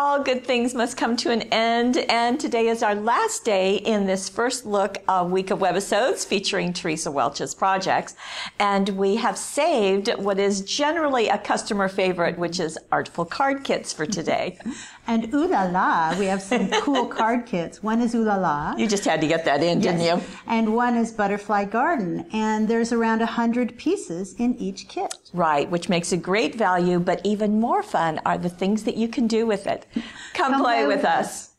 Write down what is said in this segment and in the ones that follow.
All good things must come to an end, and today is our last day in this first look week of Webisodes featuring Teresa Welch's projects. And we have saved what is generally a customer favorite, which is Artful Card kits for today. And ooh la la, we have some cool card kits. One is ooh la la. You just had to get that in, didn't you? And one is Butterfly Garden. And there's around 100 pieces in each kit. Right, which makes a great value, but even more fun are the things that you can do with it. Come play with us.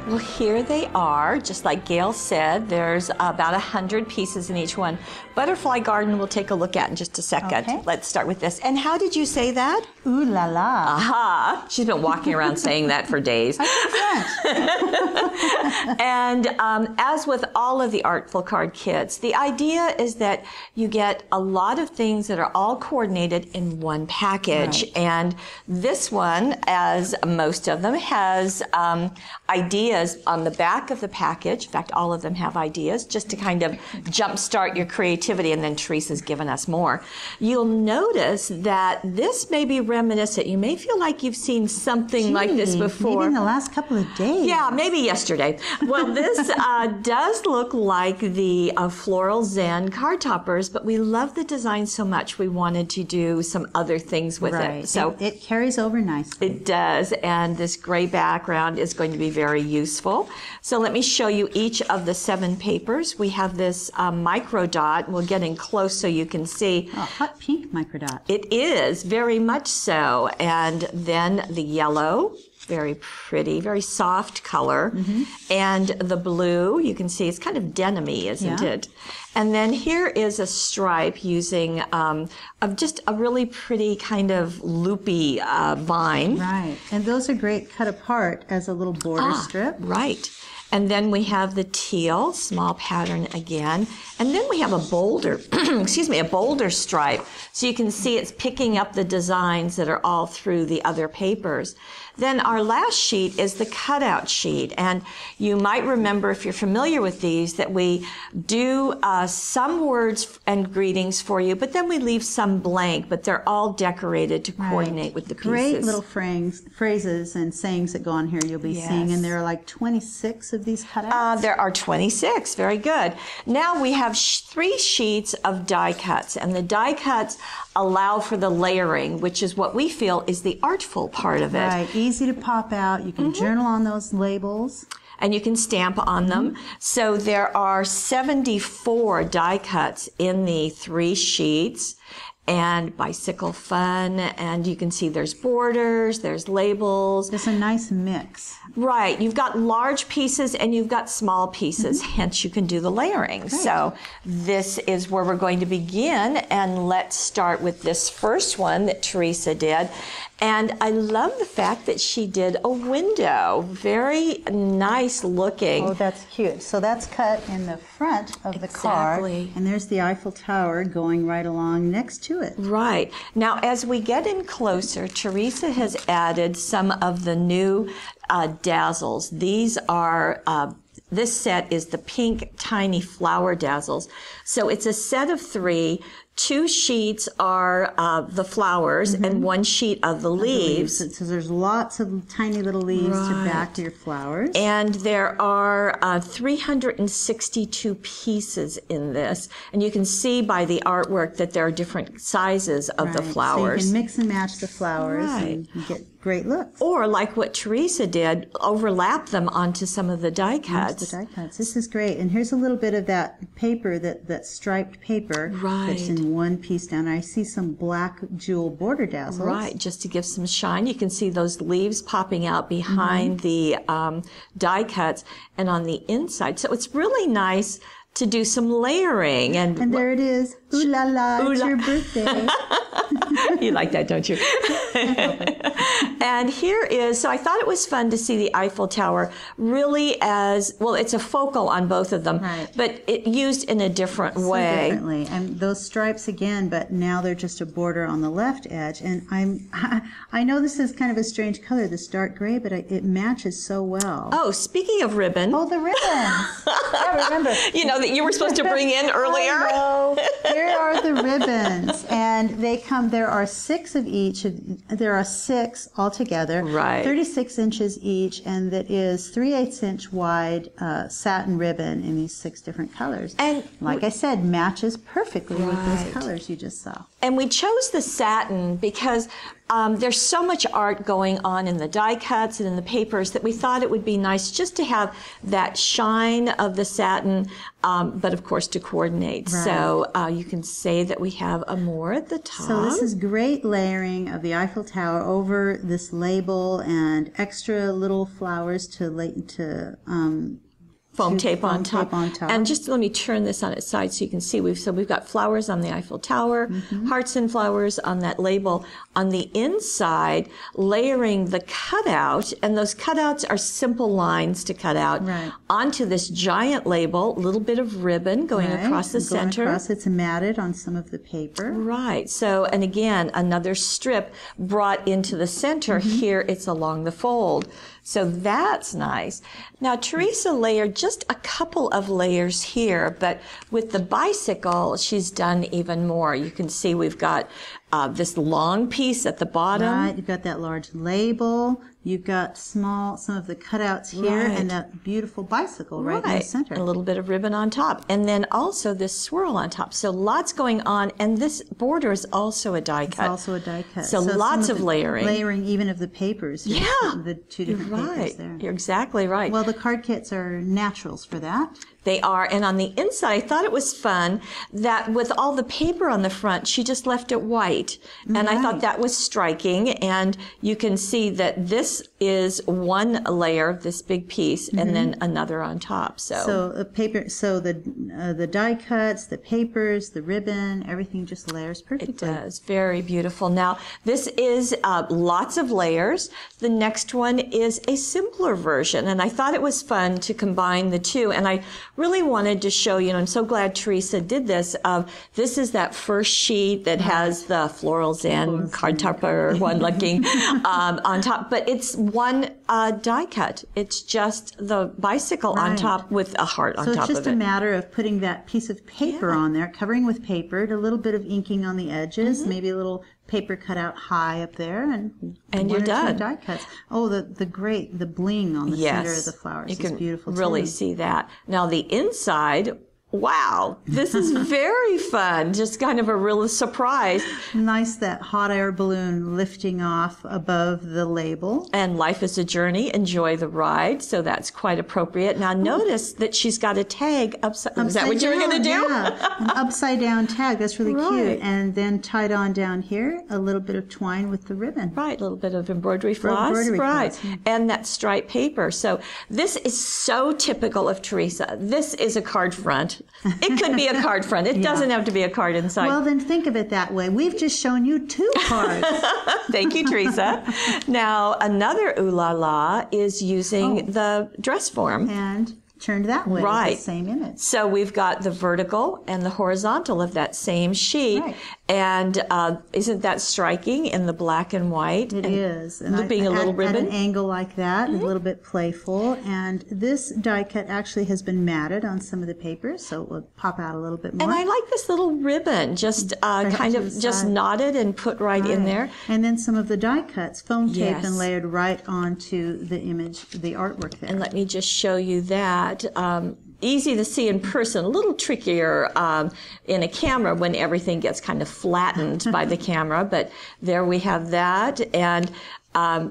Well, here they are. Just like Gail said, there's about 100 pieces in each one. Butterfly Garden we'll take a look at in just a second. Okay. Let's start with this. And how did you say that? Ooh la la. Aha! She's been walking around saying that for days. And as with all of the Artful Card kits, the idea is that you get a lot of things that are all coordinated in one package. Right. And this one, as most of them, has ideas on the back of the package. In fact, all of them have ideas just to kind of jumpstart your creativity, and then Teresa's given us more. You'll notice that this may be reminiscent. You may feel like you've seen something like this before. Maybe in the last couple of days. Yeah, maybe yesterday. Well, this does look like the Floral Zen card toppers, but we love the design so much we wanted to do some other things with it. So it carries over nicely. It does, and this gray background is going to be very useful. So let me show you each of the 7 papers. We have this micro dot. We'll get in close so you can see. Oh, hot pink micro dot. It is, very much so. And then the yellow, very pretty, very soft color. And the blue, you can see it's kind of denim-y, isn't it? And then here is a stripe using of just a really pretty kind of loopy vine. Right. And those are great cut apart as a little border strip. Right. And then we have the teal, small pattern again. And then we have a bolder, excuse me, a bolder stripe. So you can see it's picking up the designs that are all through the other papers. Then our last sheet is the cutout sheet. And you might remember, if you're familiar with these, that we do some words and greetings for you, but then we leave some blank, but they're all decorated to coordinate with the pieces. Great little phrases and sayings that go on here you'll be seeing. And there are like 26 of these cutouts. There are 26. Very good. Now we have 3 sheets of die cuts, and the die cuts allow for the layering, which is what we feel is the artful part of it. Right. Easy to pop out. You can journal on those labels. And you can stamp on them. So there are 74 die cuts in the 3 sheets. And bicycle fun, and you can see there's borders, there's labels. It's a nice mix. Right, you've got large pieces and you've got small pieces, hence you can do the layering. Right. So this is where we're going to begin, and let's start with this first one that Teresa did. And I love the fact that she did a window. Very nice looking. Oh, that's cute. So that's cut in the front of the card. And there's the Eiffel Tower going right along next to it. Right. Now, as we get in closer, Teresa has added some of the new dazzles. These are... this set is the pink tiny flower dazzles. So it's a set of 3. 2 sheets are the flowers and 1 sheet of the leaves. So there's lots of tiny little leaves to back your flowers. And there are 362 pieces in this. And you can see by the artwork that there are different sizes of the flowers. So you can mix and match the flowers and you get great looks. Or like what Teresa did, overlap them onto some of the die cuts. This is great. And here's a little bit of that paper, that striped paper that's in one piece down. I see some black jewel border dazzles. Right, just to give some shine. You can see those leaves popping out behind the die cuts and on the inside. So it's really nice to do some layering. And there it is. Ooh la la, it's your birthday. You like that, don't you? And here is, so I thought it was fun to see the Eiffel Tower really as, well, it's a focal on both of them, right, but it used in a different way. Differently. And those stripes again, but now they're just a border on the left edge. And I know this is kind of a strange color, this dark gray, but it matches so well. Oh, speaking of ribbon. Oh, the ribbons. I remember. You know, that you were supposed to bring in earlier. I know. Here are the ribbons. And they come, there are 6 of each. There are 6 altogether. Right. 36 inches each. And that is 3/8 inch wide satin ribbon in these 6 different colors. And like I said, matches perfectly with those colors you just saw. And we chose the satin because there's so much art going on in the die cuts and in the papers that we thought it would be nice just to have that shine of the satin, but of course to coordinate. Right. So you can say that we have a more at the top. So this is great layering of the Eiffel Tower over this label and extra little flowers to foam tape on top. And just let me turn this on its side so you can see. We've got flowers on the Eiffel Tower, hearts and flowers on that label. On the inside, layering the cutout, and those cutouts are simple lines to cut out onto this giant label. A little bit of ribbon going across the center. Across, it's matted on some of the paper. Right. So, and again, another strip brought into the center. Here, it's along the fold. So that's nice. Now, Teresa layered just a couple of layers here, but with the bicycle, she's done even more. You can see we've got this long piece at the bottom. Right, you've got that large label. You've got some of the cutouts here, and that beautiful bicycle right in the center. A little bit of ribbon on top. And then also this swirl on top. So lots going on. And this border is also a die cut. It's also a die cut. So lots of layering. Layering even of the papers. Yeah. The 2 different papers there. You're exactly right. Well, the card kits are naturals for that. They are. And on the inside, I thought it was fun that with all the paper on the front, she just left it white. And I thought that was striking. And you can see that this is one layer, this big piece, and then another on top. So the paper, so the die cuts, the papers, the ribbon, everything just layers perfectly. It does. Very beautiful. Now, this is lots of layers. The next one is a simpler version. And I thought it was fun to combine the two. And I really wanted to show you, and I'm so glad Teresa did this, this is that first sheet that has the florals and card topper one looking on top, but it's one die cut. It's just the bicycle on top with a heart on top of it. So it's just a matter of putting that piece of paper on there, covering with paper, a little bit of inking on the edges, maybe a little paper cut out high up there, and you're done. 2 die cuts. Oh, the bling on the center of the flowers is beautiful. You can really see that. Now the inside, wow, this is very fun. Just kind of a real surprise. Nice, that hot air balloon lifting off above the label. And life is a journey. Enjoy the ride. So that's quite appropriate. Now notice that she's got a tag upside. Is that what you were going to do? Yeah, an upside down tag. That's really cute. And then tied on down here, a little bit of twine with the ribbon. Right, a little bit of embroidery floss. Floss. And that striped paper. So this is so typical of Teresa. This is a card front. It could be a card front. It doesn't have to be a card inside. Well, then think of it that way. We've just shown you 2 cards. Thank you, Teresa. Now, another ooh la la is using the dress form. And turned that way with the same image. So we've got the vertical and the horizontal of that same sheet. Right. And isn't that striking in the black and white? It is. And looping a little ribbon. At an angle like that, a little bit playful. And this die cut actually has been matted on some of the papers, so it will pop out a little bit more. And I like this little ribbon, just kind of just knotted and put right in there. And then some of the die cuts, foam taped and layered right onto the image, the artwork there. And let me just show you that. Easy to see in person, a little trickier in a camera when everything gets kind of flattened by the camera, but there we have that. And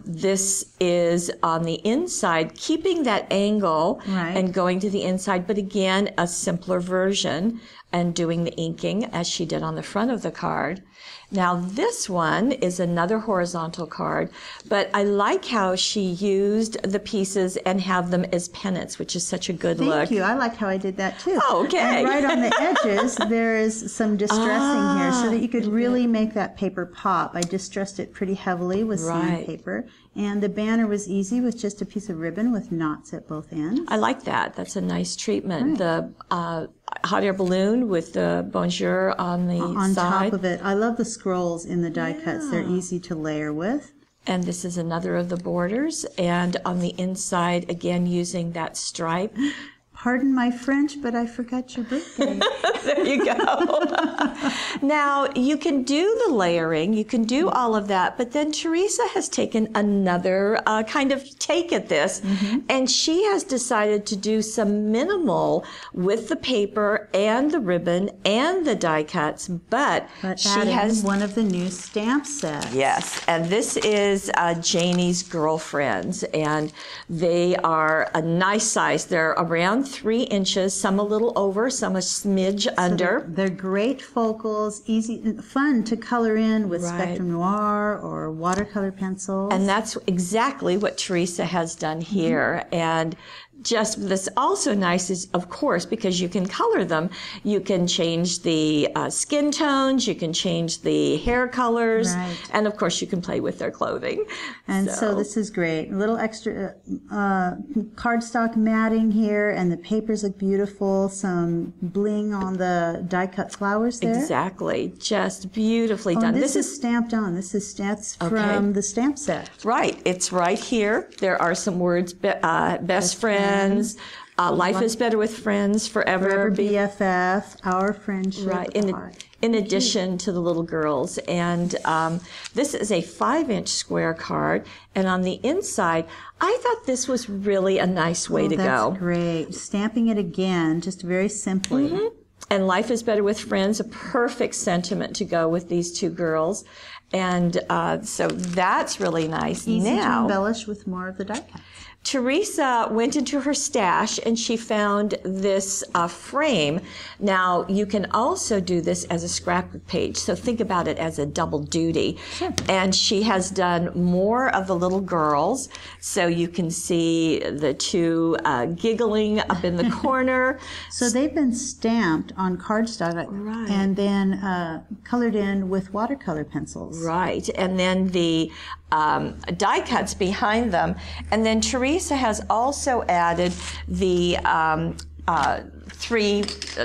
this is on the inside, keeping that angle and going to the inside, but again, a simpler version and doing the inking as she did on the front of the card. Now this one is another horizontal card, but I like how she used the pieces and have them as pennants, which is such a good look. Thank you. I like how I did that too. Oh, okay. And right on the edges, there is some distressing here so that you could really make that paper pop. I distressed it pretty heavily with sandpaper. And the banner was easy with just a piece of ribbon with knots at both ends. I like that. That's a nice treatment. The hot air balloon with the bonjour on the side. On top of it. I love the scrolls in the die cuts. They're easy to layer with. And this is another of the borders. And on the inside, again, using that stripe. Pardon my French, but I forgot your birthday. There you go. Now, you can do the layering, you can do all of that, but then Teresa has taken another kind of take at this, and she has decided to do some minimal with the paper and the ribbon and the die cuts, but she has one of the new stamp sets. Yes, and this is Janie's Girlfriends, and they are a nice size. They're around 3 inches, some a little over, some a smidge under. They're great focals, easy, fun to color in with Spectrum Noir or watercolor pencils. And that's exactly what Teresa has done here. And just this also nice is, of course, because you can color them, you can change the skin tones, you can change the hair colors, and of course you can play with their clothing. And so this is great. A little extra cardstock matting here, and the papers look beautiful. Some bling on the die cut flowers there. Exactly. Just beautifully done. And this is stamped on. This is stamped from the stamp set. Right. It's right here. There are some words, best friends, life is better with friends, forever BFF, our friendship. Right. In addition to the little girls. And this is a 5-inch square card. And on the inside, I thought this was really a nice way to go. That's great. Stamping it again, just very simply. And life is better with friends, a perfect sentiment to go with these two girls. And so that's really nice. Easy to embellish with more of the die cuts. Teresa went into her stash and she found this frame. Now, you can also do this as a scrapbook page, so think about it as a double duty. Sure. And she has done more of the little girls, so you can see the two giggling up in the corner. So they've been stamped on cardstock and then colored in with watercolor pencils. Right, and then the die cuts behind them. And then Teresa has also added the 3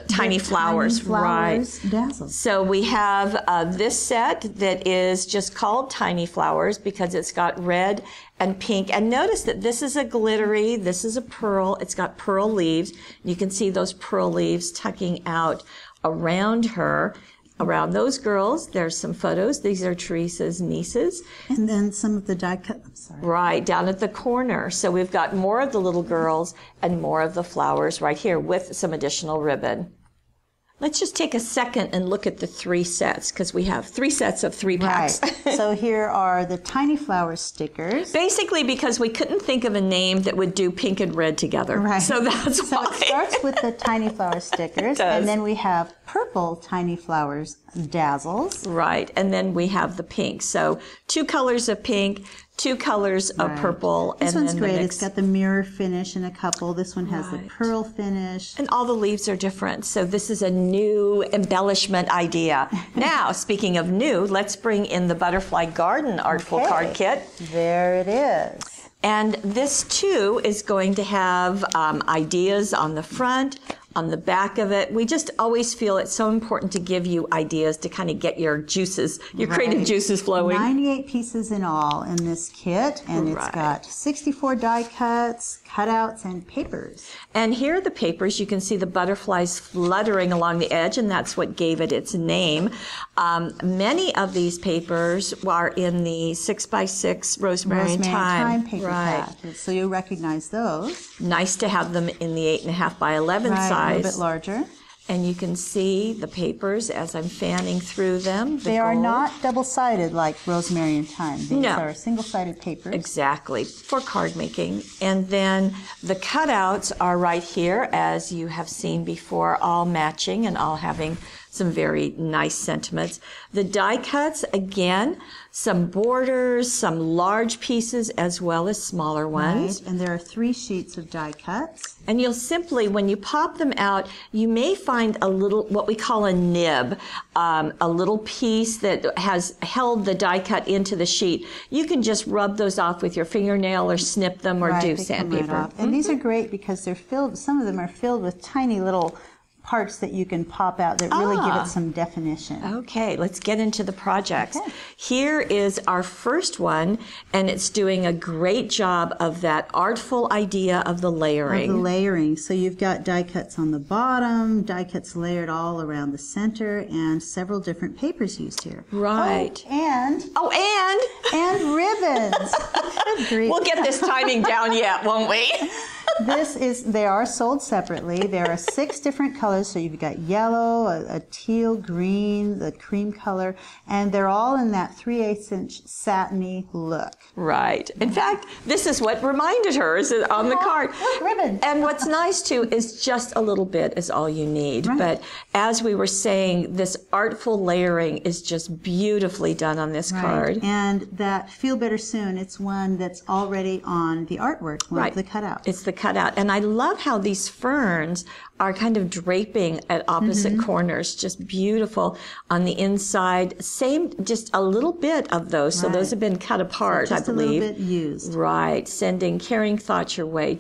tiny flowers. Right. Dazzles. So we have this set that is just called Tiny Flowers because it's got red and pink. And notice that this is a glittery, this is a pearl. It's got pearl leaves. You can see those pearl leaves tucking out around her. Around those girls, there's some photos. These are Teresa's nieces. And then some of the die cut, Right, down at the corner. So we've got more of the little girls and more of the flowers right here with some additional ribbon. Let's just take a second and look at the 3 sets because we have 3 sets of 3 packs. Right. So here are the Tiny Flower stickers. Basically because we couldn't think of a name that would do pink and red together. Right. So that's why. So it starts with the Tiny Flower stickers. And then we have purple Tiny Flowers dazzles. Right. And then we have the pink. So 2 colors of pink, 2 colors of purple. This and one's then great. It's got the mirror finish in a couple. This one has the pearl finish. And all the leaves are different. So this is a new embellishment idea. Now, speaking of new, let's bring in the Butterfly Garden Artful Card Kit. There it is. And this too is going to have ideas on the front, on the back of it. We just always feel it's so important to give you ideas to kind of get your juices, your creative juices flowing. 98 pieces in all in this kit, and it's got 64 die cuts, cutouts, and papers. And here are the papers. You can see the butterflies fluttering along the edge, and that's what gave it its name. Many of these papers are in the 6x6 Rosemary and Thyme paper pack. So you recognize those. Nice to have them in the 8.5 by 11 size. A little bit larger. And you can see the papers as I'm fanning through them. They are not double-sided like Rosemary and Thyme. These are single-sided papers. Exactly, for card making. And then the cutouts are right here, as you have seen before, all matching and all having some very nice sentiments. The die cuts, again, some borders, some large pieces as well as smaller ones. Right. And there are 3 sheets of die cuts. And you'll simply, when you pop them out, you may find a little, what we call a nib, a little piece that has held the die cut into the sheet. You can just rub those off with your fingernail or snip them or do sandpaper. Right, and these are great because they're filled, some of them are filled with tiny little parts that you can pop out that really give it some definition. Okay, let's get into the projects. Okay. Here is our first one, and it's doing a great job of that artful idea of the layering. Of the layering. So you've got die cuts on the bottom, die cuts layered all around the center, and several different papers used here. Right. And ribbons. Good grief. We'll get this timing down yet, won't we? They are sold separately. There are 6 different colors. So you've got yellow, a teal, green, the cream color, and they're all in that 3/8 inch satiny look. Right. In fact, this is what reminded her is on the card. Look, ribbon. And what's nice too is just a little bit is all you need. Right. But as we were saying, this artful layering is just beautifully done on this card. And that Feel Better Soon, it's one that's already on the artwork, one of the cutouts. It's the cutout. And I love how these ferns are kind of draping at opposite corners, just beautiful on the inside. Same, just a little bit of those. So those have been cut apart, so just I believe. a little bit used. Right. Carrying thoughts your way.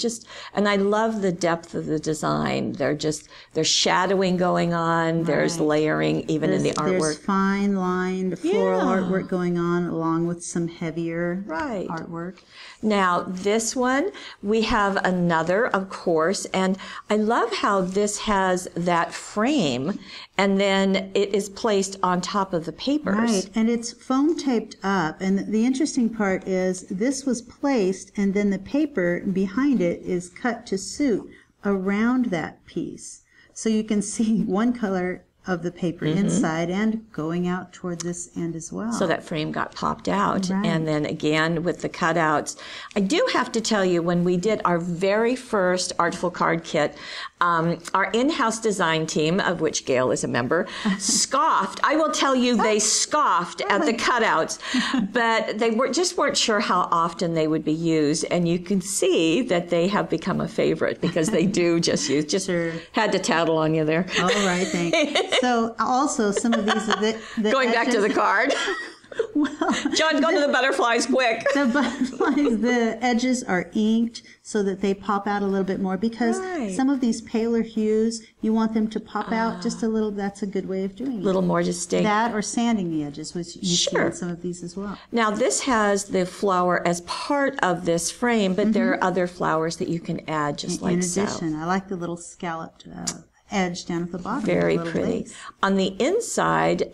And I love the depth of the design. There's shadowing going on. There's layering even in the artwork. There's fine lined floral artwork going on along with some heavier artwork. Now, this one, we have another, of course, and I love how this has that frame, and then it is placed on top of the papers. Right, and it's foam taped up, and the interesting part is this was placed, and then the paper behind it is cut to suit around that piece. So you can see one color of the paper inside and going out toward this end as well. So that frame got popped out. And then again with the cutouts. I do have to tell you, when we did our very first Artful Card kit, our in-house design team, of which Gail is a member, scoffed. I will tell you, they scoffed at the cutouts, but they weren't sure how often they would be used. And you can see that they have become a favorite because they do just use. Had to tattle on you there. All right, thanks. So also some of these are the going edges. back to the card. Well, John, go to the butterflies quick. The butterflies, the edges are inked so that they pop out a little bit more because some of these paler hues, you want them to pop out just a little. That's a good way of doing it. A little more distinct. That or sanding the edges, which you see in some of these as well. Now, this has the flower as part of this frame, but there are other flowers that you can add just like so. In addition, I like the little scalloped edge down at the bottom. Very pretty. Lace. On the inside,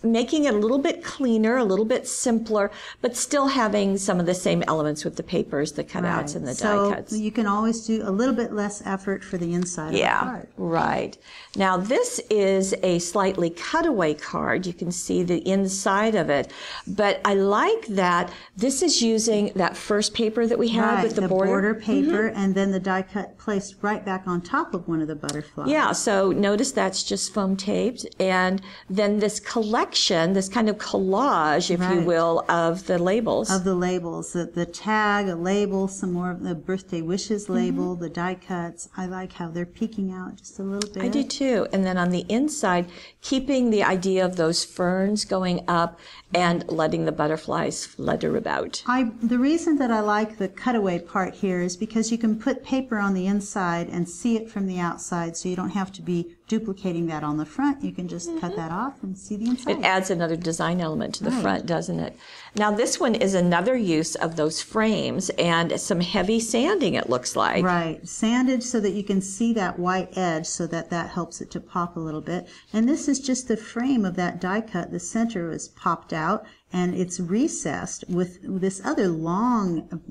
making it a little bit cleaner, a little bit simpler, but still having some of the same elements with the papers, the cutouts, and the die cuts. So you can always do a little bit less effort for the inside of the card. Right. Now this is a slightly cutaway card. You can see the inside of it, but I like that this is using that first paper that we had with the border paper, and then the die cut placed right back on top of one of the butterflies. Yeah, so notice that's just foam taped, and then this collection, this kind of collage, if you will, of the labels. Of the labels, the tag, a label, some more of the birthday wishes label, the die cuts. I like how they're peeking out just a little bit. I do too. And then on the inside, keeping the idea of those ferns going up and letting the butterflies flutter about. The reason that I like the cutaway part here is because you can put paper on the inside and see it from the outside, so you don't have to be duplicating that on the front. You can just cut that off and see the inside. It adds another design element to the front, doesn't it? Now this one is another use of those frames and some heavy sanding, it looks like. Right, sanded so that you can see that white edge, so that helps it to pop a little bit. And this is just the frame of that die cut. The center is popped out and it's recessed with this other long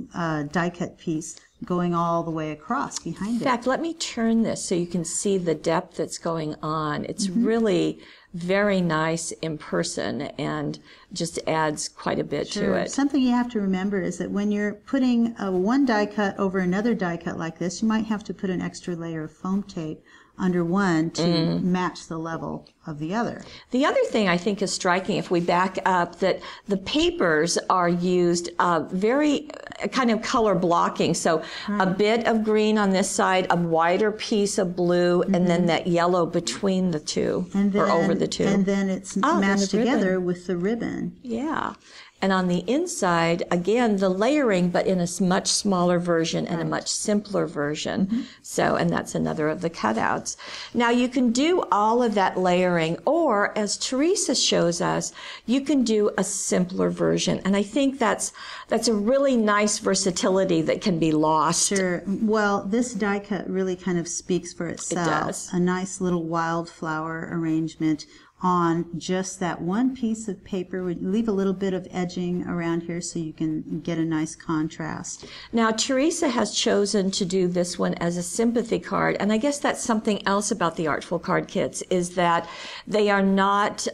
die cut piece going all the way across behind it. In fact, let me turn this so you can see the depth that's going on. It's really very nice in person and just adds quite a bit to it. Something you have to remember is that when you're putting one die cut over another die cut like this, you might have to put an extra layer of foam tape under one to match the level of the other. The other thing I think is striking, if we back up, that the papers are used very kind of color blocking. So a bit of green on this side, a wider piece of blue, and then that yellow between the two, or over the two. And then it's matched together with the ribbon. Yeah. And on the inside, again, the layering, but in a much smaller version and a much simpler version. So, and that's another of the cutouts. Now, you can do all of that layering, or as Teresa shows us, you can do a simpler version. And I think that's a really nice versatility that can be lost. Sure. Well, this die cut really kind of speaks for itself. It does. A nice little wildflower arrangement on just that one piece of paper. We leave a little bit of edging around here so you can get a nice contrast. Now, Teresa has chosen to do this one as a sympathy card, and I guess that's something else about the Artful Card kits, is that they are not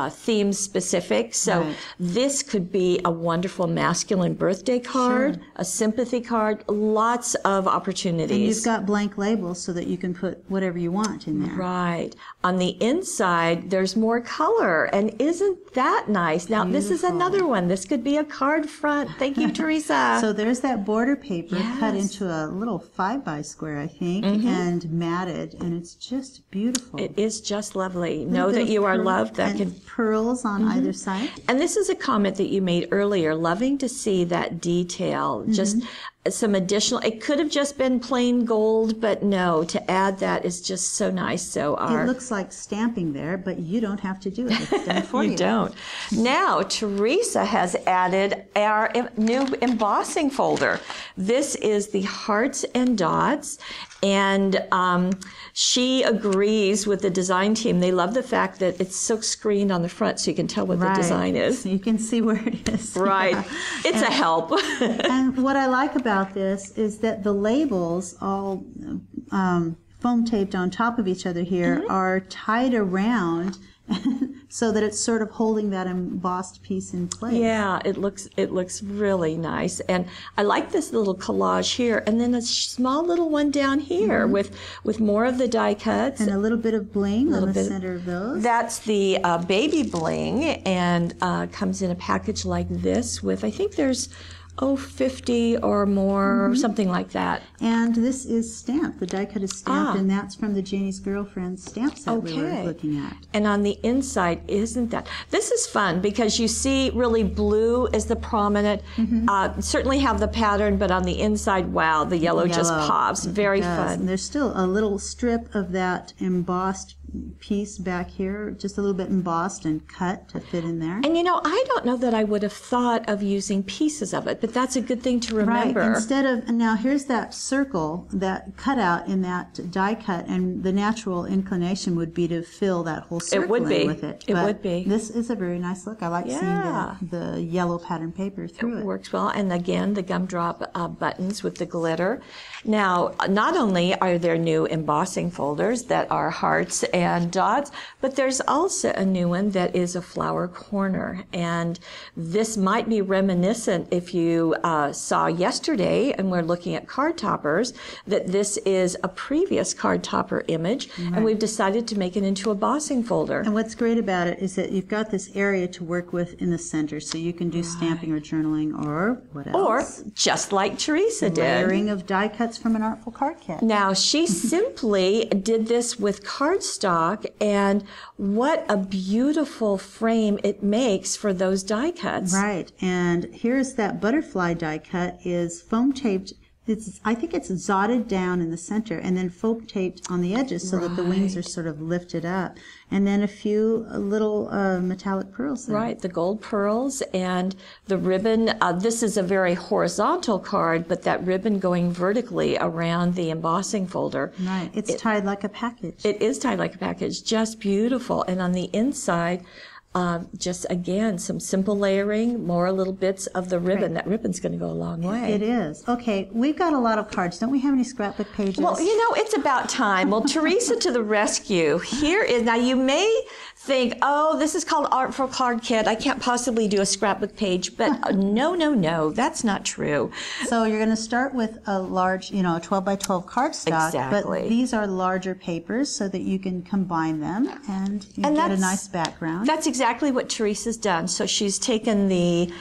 theme specific. So this could be a wonderful masculine birthday card, a sympathy card, lots of opportunities. And you've got blank labels so that you can put whatever you want in there. Right. On the inside, there's more color, and isn't that nice? Now, this is another one. This could be a card front. Thank you, Teresa. So there's that border paper cut into a little 5x square, I think, and matted, and it's just beautiful. It is just lovely. Know that you are loved. That can pearls on either side. And this is a comment that you made earlier, loving to see that detail, just some additional, it could have just been plain gold, but no, to add that is just so nice. So it looks like stamping there, but you don't have to do it. It's done for you. You don't. Now, Teresa has added our new embossing folder. This is the Hearts and Dots, and she agrees with the design team. They love the fact that it's silk screened on the front so you can tell what the design is. So you can see where it is. Right. Yeah. It's a help. And what I like about this is that the labels, all foam taped on top of each other here, are tied around so that it's sort of holding that embossed piece in place. Yeah, it looks really nice. And I like this little collage here, and then a small little one down here with more of the die cuts. And a little bit of bling on the center of those. That's the baby bling, and comes in a package like this with, I think there's 50 or more, something like that. And this is stamped. The die cut is stamped, and that's from the Janie's Girlfriend stamp set we were looking at. And on the inside, isn't that? This is fun because you see really blue is the prominent, certainly have the pattern, but on the inside, wow, the yellow just pops. Very fun. And there's still a little strip of that embossed piece back here, just a little bit embossed and cut to fit in there. And you know, I don't know that I would have thought of using pieces of it, but that's a good thing to remember. Right. Instead of, now here's that circle, that cutout in that die cut, and the natural inclination would be to fill that whole circle in with it. It would be. This is a very nice look. I like seeing the yellow pattern paper through it. It works well. And again, the gumdrop buttons with the glitter. Now, not only are there new embossing folders that are hearts and dots, but there's also a new one that is a flower corner. And this might be reminiscent, if you saw yesterday, and we're looking at card toppers, that this is a previous card topper image, and we've decided to make it into a embossing folder. And what's great about it is that you've got this area to work with in the center, so you can do stamping or journaling or what else? Or just like Teresa did. Layering of die cuts from an Artful Card kit. Now, she simply did this with cardstock, and what a beautiful frame it makes for those die cuts. Right, and here's that butterfly die cut is foam taped. I think it's zotted down in the center and then foam taped on the edges so that the wings are sort of lifted up. And then a few little metallic pearls there. Right, the gold pearls and the ribbon. This is a very horizontal card, but that ribbon going vertically around the embossing folder. Right, it's tied like a package. It is tied like a package, just beautiful. And on the inside, just again, some simple layering, more little bits of the ribbon. That ribbon's going to go a long way. It is. Okay, we've got a lot of cards. Don't we have any scrapbook pages? Well, you know, it's about time. Well, Teresa to the rescue. Here is, now you may think, oh, this is called Artful Card Kit. I can't possibly do a scrapbook page, but no, that's not true. So you're going to start with a large, you know, a 12 by 12 cardstock. Exactly. But these are larger papers so that you can combine them and you get a nice background. That's exactly what Teresa's done. So she's taken the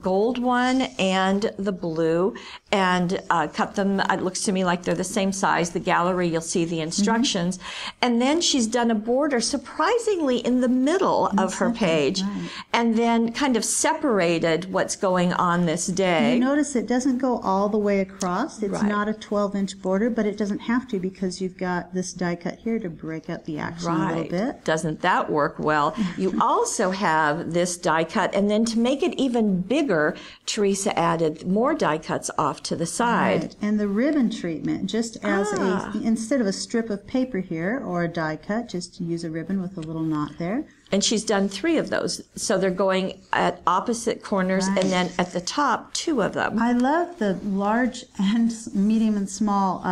gold one and the blue and cut them. It looks to me like they're the same size. The gallery, you'll see the instructions. And then she's done a border surprisingly in the middle of her page, and then kind of separated what's going on this day. You notice it doesn't go all the way across. It's not a 12-inch border, but it doesn't have to because you've got this die cut here to break up the action a little bit. Doesn't that work well? You also have this die cut, and then to make it even bigger, Teresa added more die cuts off to the side. Right. And the ribbon treatment, just as instead of a strip of paper here or a die cut, just to use a ribbon with a little knot there. And she's done 3 of those. So they're going at opposite corners, and then at the top, 2 of them. I love the large and medium and small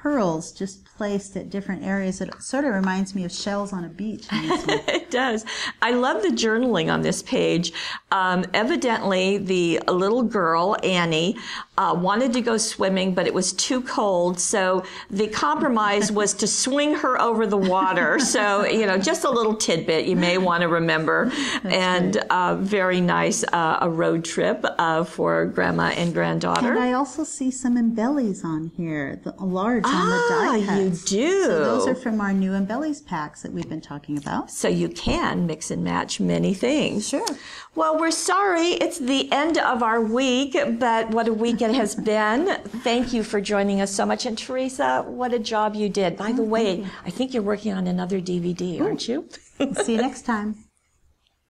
pearls just placed at different areas. It sort of reminds me of shells on a beach. It does. I love the journaling on this page. Evidently, the little girl, Annie, wanted to go swimming, but it was too cold. So the compromise was to swing her over the water. So, you know, just a little tidbit you may want to remember. And very nice, a road trip for grandma and granddaughter. And I also see some embellies on here, the large on the die cuts. You do. So those are from our new embellies packs that we've been talking about. So you can mix and match many things. Sure. Well, we're sorry it's the end of our week, but what a week it has been. Thank you for joining us so much. And Teresa, what a job you did. By the way, I think you're working on another DVD, aren't you? See you next time.